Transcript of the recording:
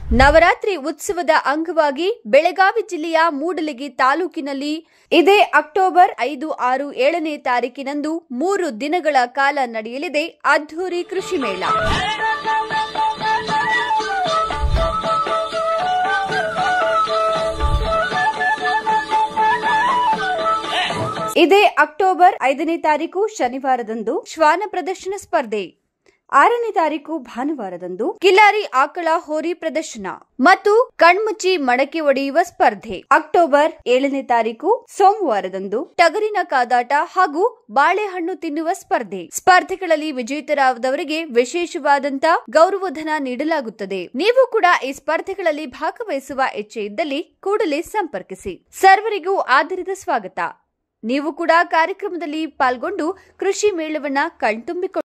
ನವರಾತ್ರಿ ಉತ್ಸವದ ಅಂಗವಾಗಿ ಬೆಳಗಾವಿ ಜಿಲ್ಲೆಯ ಮೂಡಲಗಿ ತಾಲೂಕಿನಲ್ಲಿ ಇದೇ ಅಕ್ಟೋಬರ್ 5, 6, 7ನೇ ತಾರೀಕಿನಂದು 3 ದಿನಗಳ ಕಾಲ ನಡೆಯಲಿದೆ ಅದ್ಧೂರಿ ಕೃಷಿ ಮೇಳ. ಇದೇ ಅಕ್ಟೋಬರ್ 5ನೇ ತಾರೀಕು ಶನಿವಾರದಂದು ಶ್ವಾನ ಪ್ರದರ್ಶನ ಸ್ಪರ್ಧೆ, 6ನೇ ತಾರೀಕು ಭಾನುವಾರದಂದು ಕಿಲಾರಿ ಆಕಳ ಹೋರಿ ಪ್ರದರ್ಶನ ಮತ್ತು ಕಣ್ಮುಚ್ಚಿ ಮಡಕೆ ಒಡೆಯುವ ಸ್ಪರ್ಧೆ, ಅಕ್ಟೋಬರ್ 7ನೇ ತಾರೀಕು ಸೋಮವಾರದಂದು ಟಗರಿನ ಕಾದಾಟ ಹಾಗೂ ಬಾಳೆಹಣ್ಣು ತಿನ್ನುವ ಸ್ಪರ್ಧೆಗಳಲ್ಲಿ ವಿಜೇತರಾದವರಿಗೆ ವಿಶೇಷವಾದಂತ ಗೌರವಧನ ನೀಡಲಾಗುತ್ತದೆ. ನೀವು ಕೂಡ ಈ ಸ್ಪರ್ಧೆಗಳಲ್ಲಿ ಭಾಗವಹಿಸುವ ಇಚ್ಛೆ ಇದ್ದಲ್ಲಿ ಕೂಡಲೇ ಸಂಪರ್ಕಿಸಿ. ಸರ್ವರಿಗೂ ಆದರದ ಸ್ವಾಗತ. ನೀವು ಕೂಡ ಕಾರ್ಯಕ್ರಮದಲ್ಲಿ ಪಾಲ್ಗೊಂಡು ಕೃಷಿ ಮೇಳವನ್ನ ಕಣ್ತುಂಬಿಕೊಳ್ಳಿ.